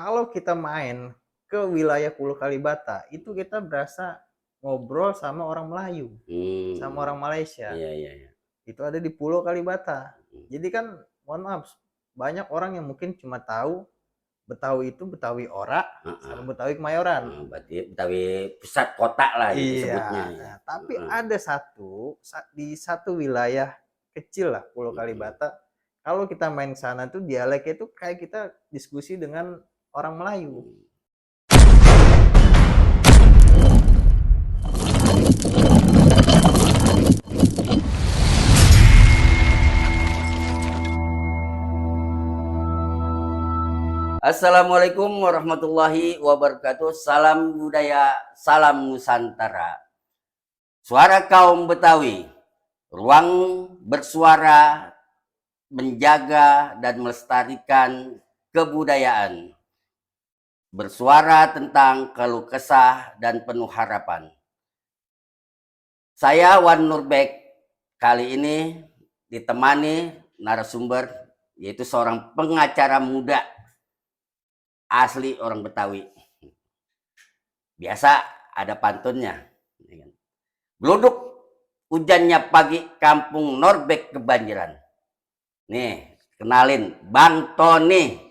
Kalau kita main ke wilayah Pulau Kalibata, itu kita berasa ngobrol sama orang Melayu, sama orang Malaysia. Iya, iya, iya. Itu ada di Pulau Kalibata. Mhm. Jadi kan mohon maaf, banyak orang yang mungkin cuma tahu Betawi itu Betawi Ora Heeh, sama Betawi Kemayoran. berarti Betawi pusat kota lah gitu Iya, sebutnya ya. nah, tapi Heeh, ada di satu wilayah kecil lah Pulau mhm. Kalibata. Kalau kita main ke sana tuh dialeknya itu kayak kita diskusi dengan orang Melayu. Mmm. Assalamualaikum warahmatullahi wabarakatuh. Salam budaya, salam Nusantara. Suara kaum Betawi, ruang bersuara, menjaga dan melestarikan kebudayaan. Bersuara tentang keluh kesah dan penuh harapan. Saya Wan Nurbek, kali ini ditemani narasumber, yaitu seorang pengacara muda asli orang Betawi. Biasa ada pantunnya. Gluduk hujannya pagi, kampung Norbek kebanjiran. Nih, kenalin Bang Tony.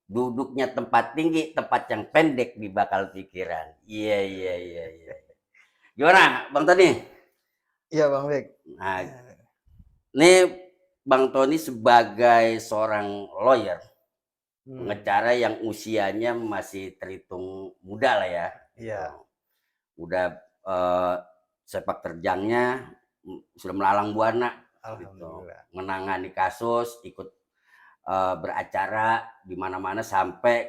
Duduknya tempat tinggi, tempat yang pendek di bakal pikiran. Iya, iya, iya, iya. Gimana, Bang Tony? Iya Bang Bek. Nah, ini Bang Tony sebagai seorang lawyer, pengacara yang usianya masih terhitung muda lah ya. Gitu. Iya. Udah sepak terjangnya sudah melalang buana gitu, Alhamdulillah. menangani kasus, ikut beracara di mana-mana sampai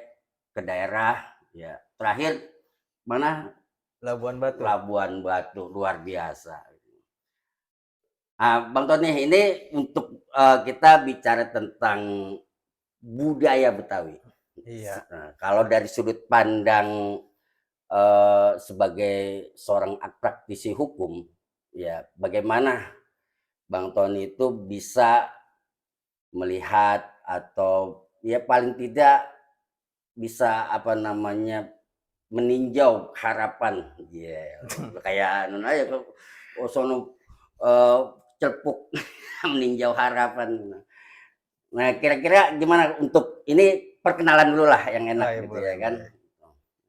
ke daerah ya. Terakhir mana? Labuan Batu. Labuan Batu, luar biasa. Nah, Bang Tony, ini untuk kita bicara tentang budaya Betawi. Iya. Nah, kalau dari sudut pandang sebagai seorang praktisi hukum, ya bagaimana Bang Tony itu bisa melihat atau ya paling tidak bisa apa namanya meninjau harapan, ya kayak non aja sono cepuk meninjau harapan. Nah kira-kira gimana untuk ini perkenalan dulu lah yang Oh enak ya gitu ya boleh kan. boleh.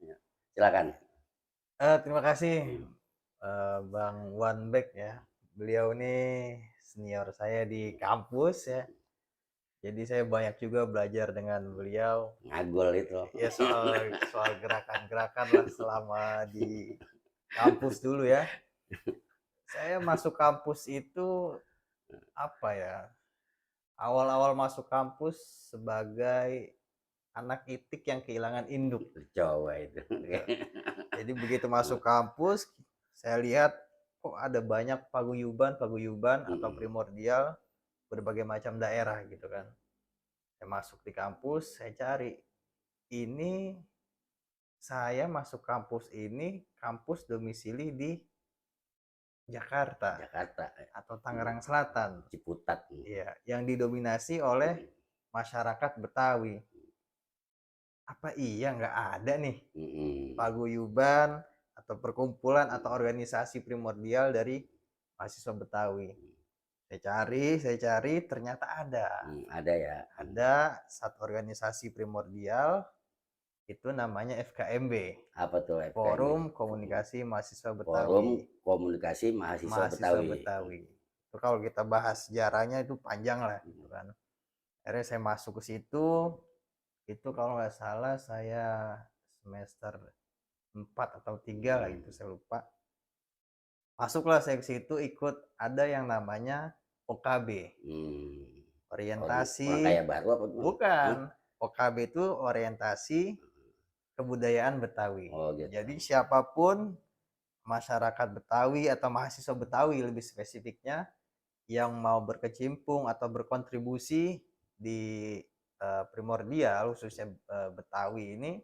Ya, silakan. Terima kasih Bang Wan Bek ya. Beliau ini senior saya di kampus ya. Jadi saya banyak juga belajar dengan beliau. Ngagol itu. Ya soal soal gerakan-gerakan lah selama di kampus dulu ya. Saya masuk kampus itu apa ya? Awal-awal masuk kampus sebagai anak itik yang kehilangan induk. Coba itu. Ya. Jadi begitu masuk kampus, saya lihat kok ada banyak paguyuban atau primordial berbagai macam daerah gitu kan. Saya masuk di kampus, saya cari ini saya masuk kampus ini kampus domisili di Jakarta Jakarta, atau Tangerang Selatan. Ciputat. Iya, yang didominasi oleh masyarakat Betawi. Apa iya nggak ada nih paguyuban atau perkumpulan atau organisasi primordial dari mahasiswa Betawi? Saya cari, ternyata ada. Ada ya. Ada satu organisasi primordial, itu namanya FKMB. Apa tuh FKM? Forum Komunikasi Mahasiswa Forum Betawi. Komunikasi Mahasiswa Mahasiswa Betawi. Betawi. Itu kalau kita bahas sejarahnya itu panjang lah, gitu kan. Akhirnya saya masuk ke situ, itu kalau nggak salah saya semester 4 atau 3 lah gitu, saya lupa. Masuklah saya ke situ, ikut ada yang namanya OKB. Orientasi. Orang kaya baru apa gimana? Bukan. OKB itu orientasi kebudayaan Betawi. Oh gitu. Jadi siapapun masyarakat Betawi atau mahasiswa Betawi lebih spesifiknya yang mau berkecimpung atau berkontribusi di primordial khususnya Betawi ini,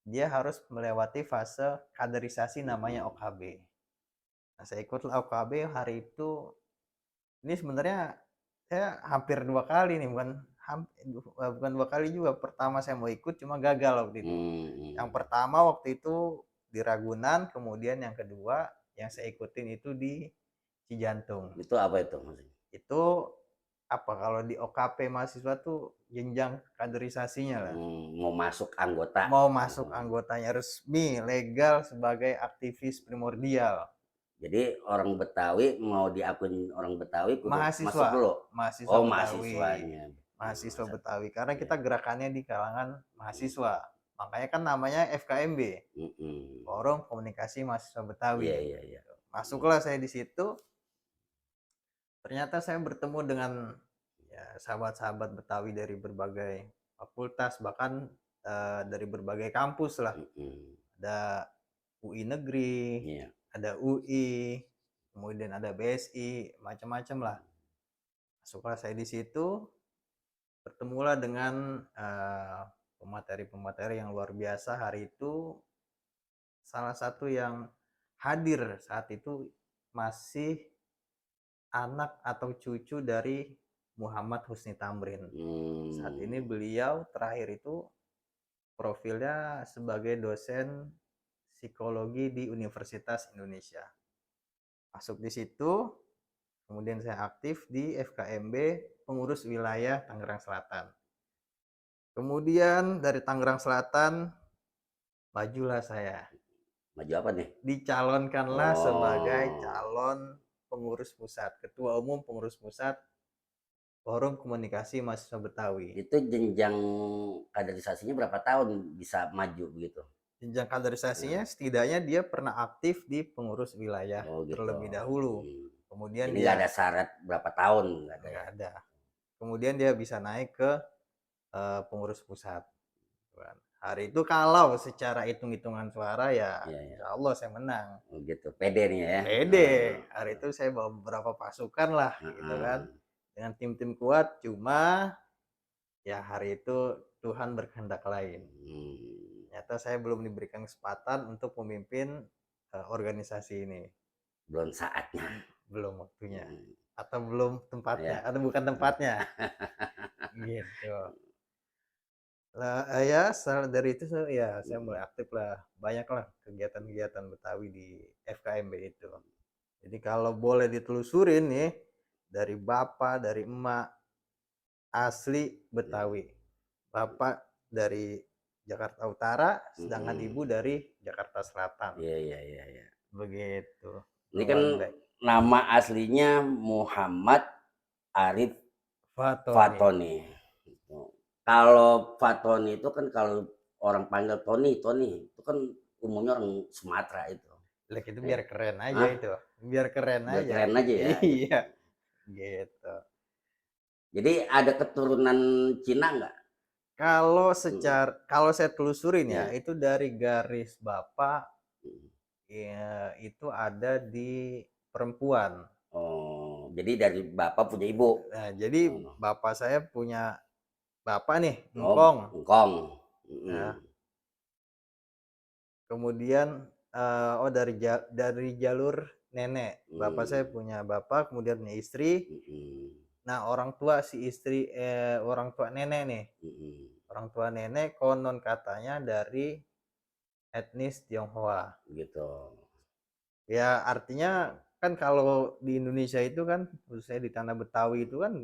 dia harus melewati fase kaderisasi namanya OKB. Nah, saya ikutlah OKB hari itu. Ini sebenarnya saya hampir 2 kali nih, bukan bukan 2 kali juga, pertama saya mau ikut cuma gagal waktu itu. Yang Hmm. pertama waktu itu di Ragunan, kemudian yang kedua yang saya ikutin itu di Cijantung. Itu apa itu maksudnya? Itu apa, kalau di OKP mahasiswa tuh jenjang kaderisasinya lah. Mau masuk anggota. Mau masuk anggotanya resmi, legal sebagai aktivis primordial. Jadi orang Betawi mau diakui orang Betawi kudu masuk Mahasiswa, dulu. mahasiswa Oh, Betawi. mahasiswanya. Mahasiswa Masa- Betawi karena ya. kita gerakannya di kalangan mahasiswa. Makanya kan namanya FKMB, Mm-mm. Forum Komunikasi Mahasiswa Iya, Betawi. iya, iya. Masuklah saya di situ. Ternyata saya bertemu dengan ya sahabat-sahabat Betawi dari berbagai fakultas, bahkan dari berbagai kampus lah. Mm-mm. Ada UI Negeri, Iya. ada UI, kemudian ada BSI, macam-macam lah. Masuklah saya di situ, bertemulah dengan pemateri-pemateri yang luar biasa. Hari itu salah satu yang hadir saat itu masih anak atau cucu dari Muhammad Husni Tamrin. Saat ini beliau terakhir itu profilnya sebagai dosen psikologi di Universitas Indonesia. Masuk di situ, kemudian saya aktif di FKMB pengurus wilayah Tangerang Selatan. Kemudian dari Tangerang Selatan majulah saya. Maju apa nih? Dicalonkanlah sebagai calon pengurus pusat, ketua umum pengurus pusat Forum Komunikasi Mahasiswa Betawi. Itu jenjang kaderisasinya berapa tahun bisa maju begitu? Jenjang kaderisasinya setidaknya dia pernah aktif di pengurus wilayah Oh, gitu. terlebih dahulu. Kemudian Jadi dia nggak ada syarat berapa tahun, nggak ada ya? nggak ada. Kemudian dia bisa naik ke pengurus pusat. Hari itu kalau secara hitung-hitungan suara ya Iya, iya. insya Allah saya menang. Oh, gitu. Pede nih ya. Pede. Hari itu saya bawa beberapa pasukan lah gitu kan. Dengan tim-tim kuat, cuma ya hari itu Tuhan berkehendak lain. Ternyata saya belum diberikan kesempatan untuk memimpin organisasi ini. Belum saatnya. Belum waktunya. Atau belum tempatnya, Ya. atau bukan tempatnya. Gitu. Lah, ya dari itu ya saya mulai aktif lah, banyak lah kegiatan-kegiatan Betawi di FKMB itu. Jadi kalau boleh ditelusurin nih, dari bapak, dari emak, asli Betawi. Bapak dari Jakarta Utara, sedangkan ibu dari Jakarta Selatan. Iya, iya, iya, iya. Begitu. Ini kan nama aslinya Muhammad Arif Fatoni. Kalau Fatoni itu kan kalau orang panggil Tony, itu kan umumnya orang Sumatera itu. Lek itu biar keren aja itu. Biar keren Biar aja. keren aja ya. Iya. Gitu. Jadi ada keturunan Cina nggak? Kalau saya telusurin ya, Ya. itu dari garis bapak ya, itu ada di perempuan. Oh, jadi dari bapak punya ibu. Nah, jadi bapak saya punya bapak nih, Oh, engkong. engkong. Nah, kemudian dari jalur nenek. Bapak saya punya bapak, kemudian punya istri. Nah, orang tua si istri orang tua nenek nih. Orang tua nenek konon katanya dari etnis Tionghoa. Gitu. Ya, artinya kan kalau di Indonesia itu kan, khususnya di tanah Betawi itu kan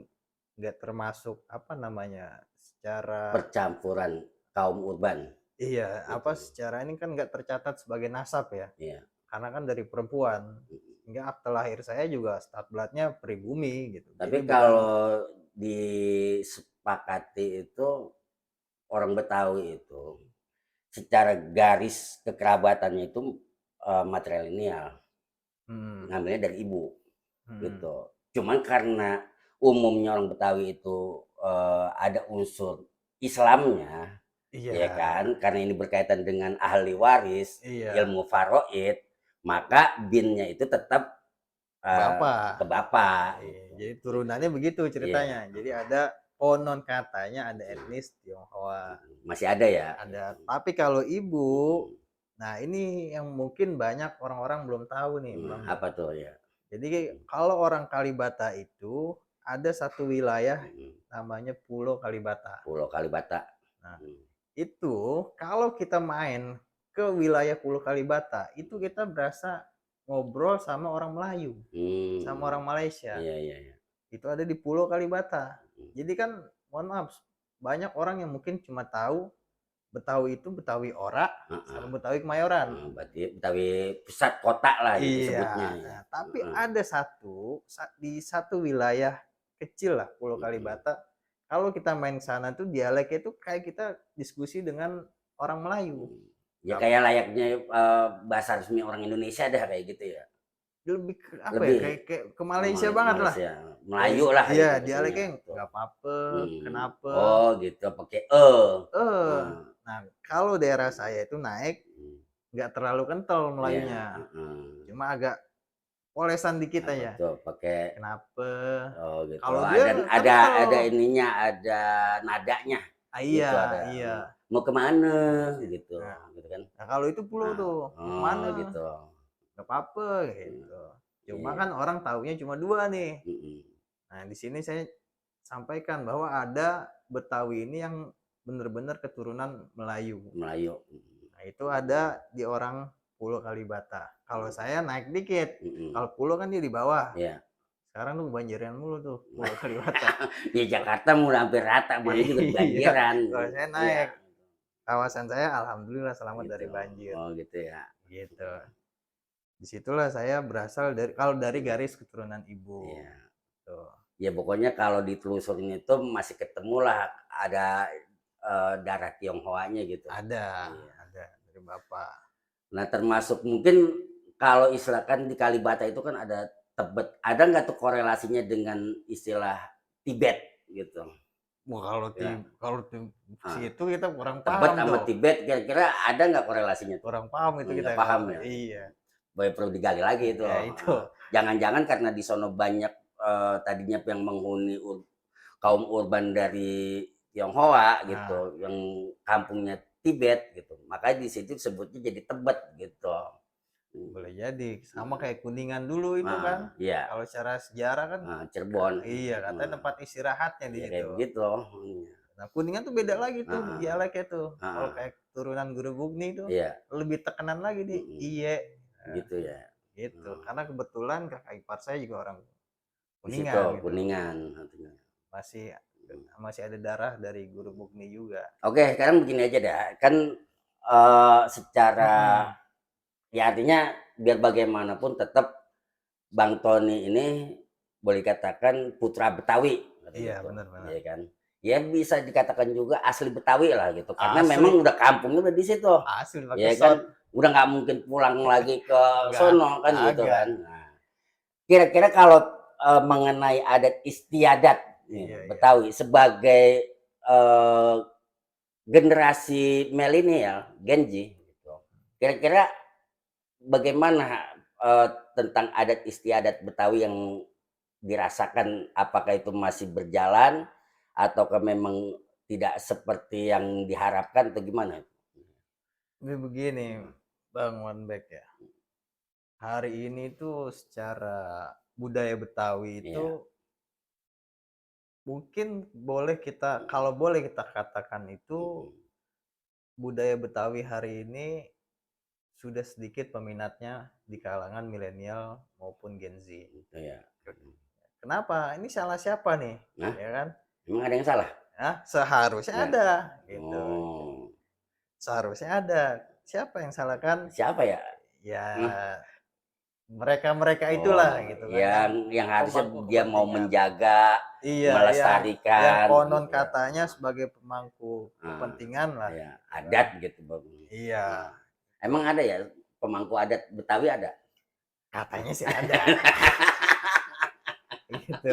nggak termasuk apa namanya secara Percampuran kaum urban. iya gitu. apa secara ini kan nggak tercatat sebagai nasab ya. Iya. Karena kan dari perempuan. Hingga akte lahir saya juga start bloodnya pribumi gitu. Tapi Jadi kalau disepakati itu orang Betawi itu secara garis kekerabatannya itu matrilineal, ngambilnya dari ibu, gitu. Cuman karena umumnya orang Betawi itu ada unsur Islamnya, ya kan, karena ini berkaitan dengan ahli waris, ilmu faraid, maka binnya itu tetap ke bapak. Jadi turunannya begitu ceritanya. Jadi ada konon katanya ada etnis Tionghoa. Masih ada ya? Ada. Tapi kalau ibu, nah ini yang mungkin banyak orang-orang belum tahu nih, Bang. Apa tuh ya? Jadi kalau orang Kalibata itu ada satu wilayah Mm. namanya Pulau Kalibata. Pulau Kalibata. Nah, Mm. itu kalau kita main ke wilayah Pulau Kalibata, itu kita berasa ngobrol sama orang Melayu, sama orang Malaysia. Iya, iya, iya. Itu ada di Pulau Kalibata. Mm. Jadi kan, mohon maaf, banyak orang yang mungkin cuma tahu Betawi itu Betawi Ora sama Betawi Kemayoran. Berarti Betawi pusat kota lah gitu Iya. sebutnya ya. Nah, tapi ada di satu wilayah kecil lah Pulau Kalibata. Kalau kita main sana tuh dialeknya itu kayak kita diskusi dengan orang Melayu. Ya kayak layaknya bahasa resmi orang Indonesia dah kayak gitu ya. Lebih ke apa ya? Lebih Kayak ke Malaysia banget lah. Malaysia. Melayu lah Iya, gitu dialeknya gitu. nggak apa-apa, kenapa. Oh gitu pakai Nah, kalau daerah saya itu naik nggak terlalu kental Melayunya. Cuma agak polesan dikit aja. Betul, pakai Kenapa? gitu. Kalau dia Ada ininya, ada nadanya. Iya, Gitu ada. iya. Mau kemana gitu, gitu kan. Nah, kalau itu pulau tuh, mau kemana? Gitu. Gak apa-apa gitu. Cuma kan orang taunya cuma dua nih. Nah, di sini saya sampaikan bahwa ada Betawi ini yang benar-benar keturunan Melayu. Melayu. Nah, itu ada di orang Pulau Kalibata. Kalau saya naik dikit. Kalau pulau kan dia di bawah. Iya. Sekarang tuh banjiran mulu tuh Pulau Kalibata. Di Jakarta mulai hampir rata, mana juga banjiran. Kalau saya naik, kawasan saya alhamdulillah selamat gitu. dari banjir. Oh gitu ya. Gitu. Disitulah saya berasal dari, kalau dari garis keturunan ibu. Iya. Tuh. Ya pokoknya kalau ditelusurin itu masih ketemu lah ada darah Tionghoanya gitu. Ada dari bapak. Nah termasuk mungkin kalau istilahkan di Kalibata itu kan ada Tebet, ada nggak tuh korelasinya dengan istilah Tibet gitu? Wah, kalau situ kita kurang Tebet paham sama tuh. Tibet kira-kira ada nggak korelasinya? Kurang paham itu kita. Paham ya. Iya. Boleh perlu digali lagi itu. Ya, itu. Jangan-jangan karena di sono banyak tadinya yang menghuni kaum urban dari Tionghoa gitu, yang kampungnya Tibet gitu. Makanya di situ sebutnya jadi Tebet gitu. Boleh jadi sama kayak Kuningan dulu itu kan. Iya. Kalau secara sejarah kan Cirebon. iya, katanya tempat istirahatnya di situ. Kayak begitu. Nah, Kuningan tuh beda lagi tuh dialeknya tuh. Kalau kayak turunan Guru Bugni tuh lebih tekenan lagi di iye. Gitu ya. Gitu. Karena kebetulan kakak ipar saya juga orang Kuningan. Di situ, gitu. Kuningan. Masih ada darah dari Guru Bugni juga. Oke, sekarang begini aja dah. Kan secara ya artinya biar bagaimanapun tetap Bang Tony ini boleh dikatakan putra Betawi. Iya, gitu. benar-benar. Ya kan? Ya bisa dikatakan juga asli Betawi lah gitu. Karena memang udah kampungnya udah di situ. Asli pakai Ya kan? Udah nggak mungkin pulang lagi ke sono kan gitu kan. Nah, kira-kira kalau mengenai adat istiadat Betawi sebagai generasi milenial, Gen Z, gitu. Kira-kira bagaimana tentang adat istiadat Betawi yang dirasakan, apakah itu masih berjalan ataukah memang tidak seperti yang diharapkan atau gimana? Ini begini, Bang Wanbek ya. Hari ini tuh secara budaya Betawi itu mungkin kalau boleh kita katakan itu budaya Betawi hari ini sudah sedikit peminatnya di kalangan milenial maupun Gen Z. Kenapa? Ini salah siapa nih? Ya kan? Emang ada yang salah? Seharusnya ada gitu. Seharusnya ada. Siapa yang salah kan? Siapa ya? Ya mereka itulah gitu kan. Yang harusnya dia mau menjaga, melestarikan. Yang konon katanya sebagai pemangku kepentingan lah. Adat gitu, Bang. Iya. Emang ada ya pemangku adat Betawi ada? Katanya sih ada. Gitu.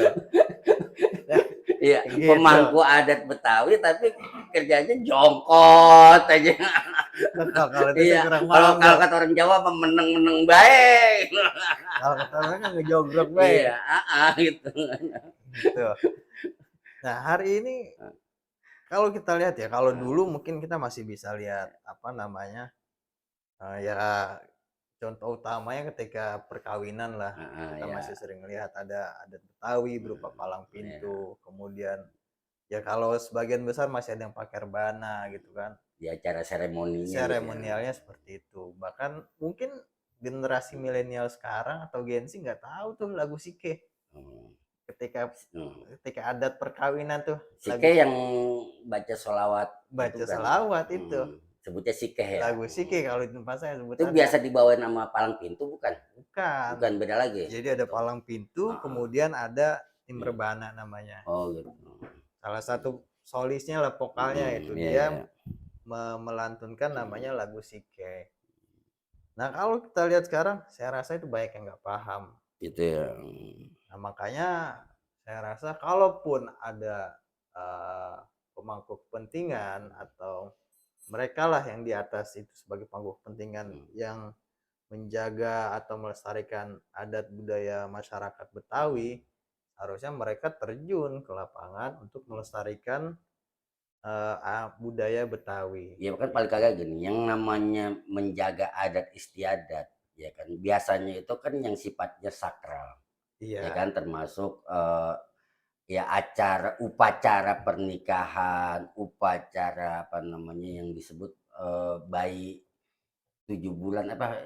Iya, pemangku adat Betawi tapi kerjanya jongkot aja. Kalau itu Iya, kurang kalau kata orang Jawa meneng-meneng baik. Kalau kata orang kan ngejogrok baik. Iya, gitu. Nah, hari ini kalau kita lihat ya, kalau dulu mungkin kita masih bisa lihat apa namanya, ya contoh utamanya ketika perkawinan lah, kita Ya. masih sering lihat ada adat Betawi berupa palang Ya. pintu, kemudian ya kalau sebagian besar masih ada yang pakai rebana gitu kan. Di acara seremoninya gitu ya. Seremonialnya seperti itu. Bahkan mungkin generasi milenial sekarang atau Gen Z nggak tahu tuh lagu Sike. Hmm. Ketika Hmm. ketika adat perkawinan tuh lagu Sike yang baca sholawat itu baca kan. selawat itu. Sebutnya Sike ya. Lagu Sike kalau di tempat saya Itu sebutannya. biasa dibawain nama palang pintu bukan? Bukan. Bukan, beda lagi. Jadi ada Gitu. palang pintu, Ah. kemudian ada tim rebana namanya. Oh gitu. Salah satu solisnya lah vokalnya itu dia melantunkan namanya lagu Sike. Nah kalau kita lihat sekarang, saya rasa itu banyak yang nggak paham. Gitu ya. Nah makanya saya rasa kalaupun ada pemangku kepentingan atau mereka lah yang di atas itu sebagai pemangku kepentingan yang menjaga atau melestarikan adat budaya masyarakat Betawi, harusnya mereka terjun ke lapangan untuk melestarikan budaya Betawi. Ya kan paling kagak gini, yang namanya menjaga adat istiadat, ya kan biasanya itu kan yang sifatnya sakral, ya Iya. kan termasuk ya upacara pernikahan, upacara apa namanya yang disebut bayi 7 bulan apa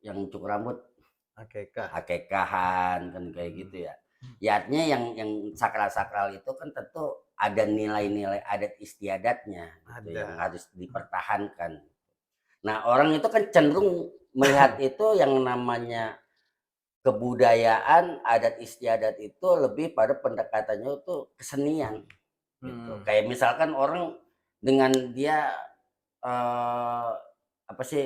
yang cukur rambut, Akekah. akekahan kan kayak gitu ya. Ya artinya yang sakral-sakral itu kan tentu ada nilai-nilai adat istiadatnya gitu, yang harus dipertahankan. Nah, orang itu kan cenderung melihat itu yang namanya kebudayaan, adat istiadat itu lebih pada pendekatannya itu kesenian gitu. Kayak misalkan orang dengan dia apa sih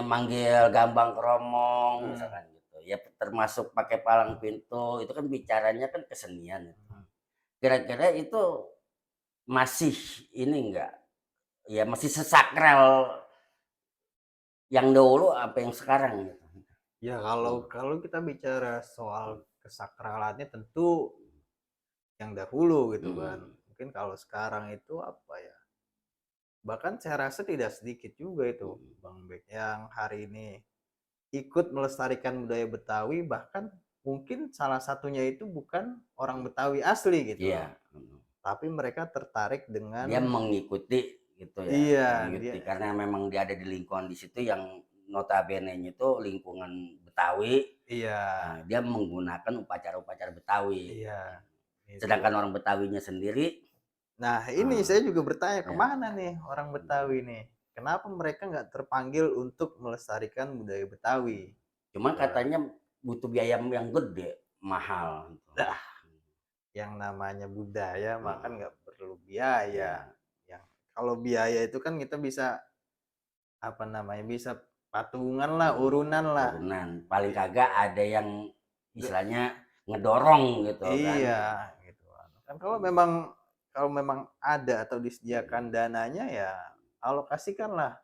manggil gambang kromong misalkan gitu. Ya termasuk pakai palang pintu itu kan bicaranya kan kesenian. Kira-kira itu masih ini enggak? Ya masih sesakral yang dahulu apa yang sekarang gitu. Ya kalau kita bicara soal kesakralannya tentu yang dahulu gitu kan. Mungkin kalau sekarang itu apa ya? Bahkan saya rasa tidak sedikit juga itu Bang Bek yang hari ini ikut melestarikan budaya Betawi, bahkan mungkin salah satunya itu bukan orang Betawi asli gitu loh. Iya. Tapi mereka tertarik dengan Dia mengikuti gitu ya. iya, Mengikuti dia karena memang dia ada di lingkungan di situ yang notabene-nya itu lingkungan Betawi. iya, Nah, dia menggunakan upacara-upacara Betawi. iya. Itu. Sedangkan orang Betawinya sendiri, Nah, ini saya juga bertanya ya. kemana nih orang Betawi nih? Kenapa mereka nggak terpanggil untuk melestarikan budaya Betawi? Cuman Gitu kan. katanya butuh biaya yang gede, mahal. Dah, yang namanya budaya mah kan nggak perlu biaya. Yang kalau biaya itu kan kita bisa apa namanya? Bisa patungan lah, urunan lah. Urunan. Paling kagak Gitu. ada yang istilahnya ngedorong gitu kan. Iya, gitu kan. Kan kalau memang ada atau disediakan dananya ya alokasikanlah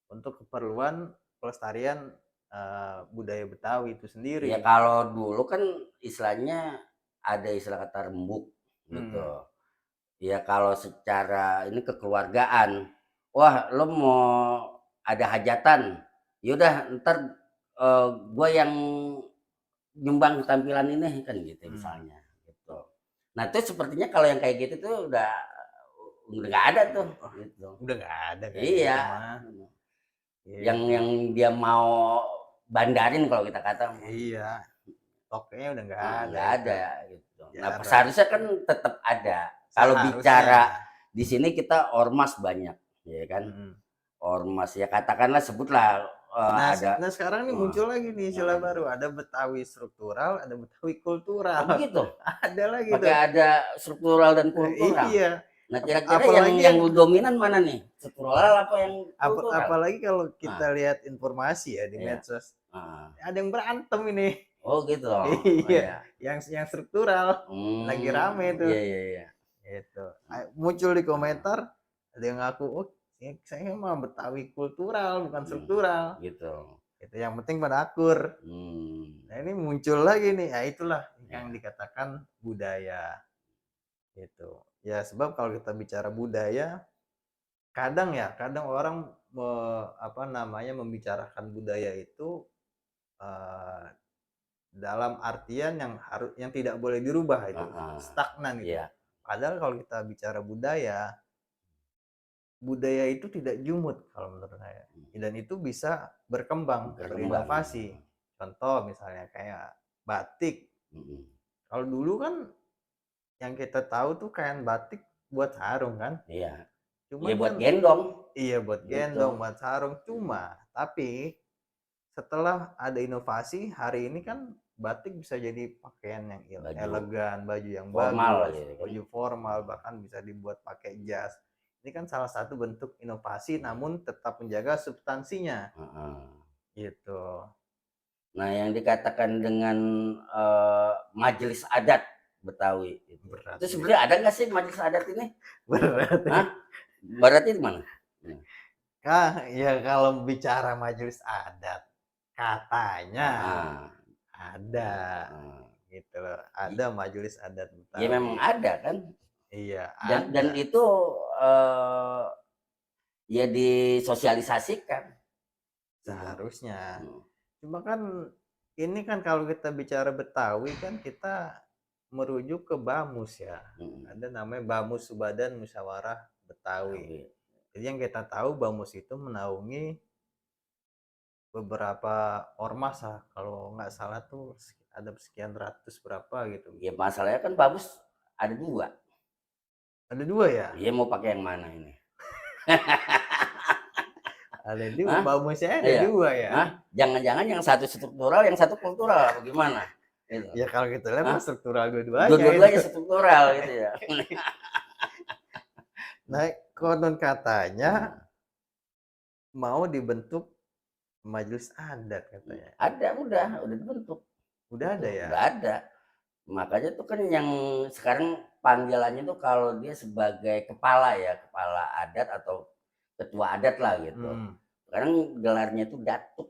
untuk keperluan pelestarian budaya Betawi itu Ya sendiri. kalau dulu kan istilahnya ada istilah kata rembuk gitu. Ya kalau secara ini kekeluargaan, wah lo mau ada hajatan, yaudah ntar gue yang nyumbang tampilan ini kan gitu misalnya gitu. Nah itu sepertinya kalau yang kayak gitu tuh udah nggak ada tuh gitu. Udah nggak ada kayak Iya. gitu mah. Yang dia mau bandarin kalau kita kata. Iya. Tokenya udah nggak ada. Nggak ada gitu. Nah Jarang. seharusnya kan tetap ada. Kalau bicara di sini kita ormas banyak, ya kan? Ormas ya katakanlah sebutlah ada. Nah sekarang nih muncul lagi nih istilah baru, ada Betawi struktural, ada Betawi kultural. Oh begitu. Ada lagi Pakai tuh. ada struktural dan kultural. Iya. Nah kira-kira yang dominan mana nih? Struktural apa yang kultural? Apalagi kalau kita lihat informasi ya di medsos, ada yang berantem ini. Oh gitu. Iya. Yang struktural lagi rame tuh. Iya. Itu muncul di komentar ada yang ngaku, oh saya mah Betawi kultural bukan struktural gitu. Itu yang penting pada akur. Nah ini muncul lagi nih, ya itulah yang dikatakan budaya itu ya, sebab kalau kita bicara budaya kadang orang apa namanya, membicarakan budaya itu eh, dalam artian yang tidak boleh dirubah, itu Heeh, stagnan itu. iya, Padahal kalau kita bicara budaya, budaya itu tidak jumut kalau menurut saya, dan itu bisa berkembang, berkembang. berinovasi. Contoh misalnya kayak batik. Mm-mm. Kalau dulu kan yang kita tahu tuh kain batik buat sarung kan, Iya, ya cuman buat kan gendong iya buat gitu. gendong, buat sarung. Tapi setelah ada inovasi, hari ini kan batik bisa jadi pakaian yang Baju elegan, baju yang formal bagus, gitu kan. baju formal, bahkan bisa dibuat pakai jas. Ini kan salah satu bentuk inovasi, namun tetap menjaga substansinya Heeh. gitu. Nah, yang dikatakan dengan majelis adat Betawi Berat itu nih, sebenarnya ada nggak sih majelis adat ini? berat nih. Hah? Berarti di mana? Ya kalau bicara majelis adat, katanya Ah, ada ah. gitu loh. Ada majelis adat Ya memang Betawi. ada kan, Iya, dan ada. itu eh, ya disosialisasikan gitu. Seharusnya. Hmm, Cuma kan ini kan kalau kita bicara Betawi kan kita merujuk ke Bamus ya. hmm. Ada namanya Bamus Subadan Musyawarah Betawi. Tahu. Jadi yang kita tahu Bamus itu menaungi beberapa ormas lah. Kalau nggak salah tuh ada sekian ratus berapa gitu. Ya masalahnya kan bagus ada dua. Ada dua ya? Dia mau pakai yang mana ini? Ada dua. Hah? Bamusnya ada Iya. dua ya? Hah? Jangan-jangan yang satu struktural, yang satu kultural, bagaimana? Gitu. Ya kalau kita lihat Hah? struktural dua-duanya Dua-duanya itu. struktural gitu ya. Nah, konon katanya Hmm. mau dibentuk majelis adat katanya. Ada, udah dibentuk. Udah ada ya? Udah ada. Makanya tuh kan yang sekarang panggilannya tuh kalau dia sebagai kepala ya, kepala adat atau ketua adat lah gitu. Hmm. Sekarang gelarnya itu datuk.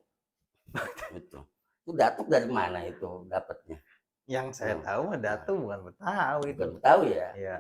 Gitu. Itu datuk dari mana itu dapatnya? Yang saya tahu mah Datu bukan Betawi itu. Bukan Betawi ya. Iya.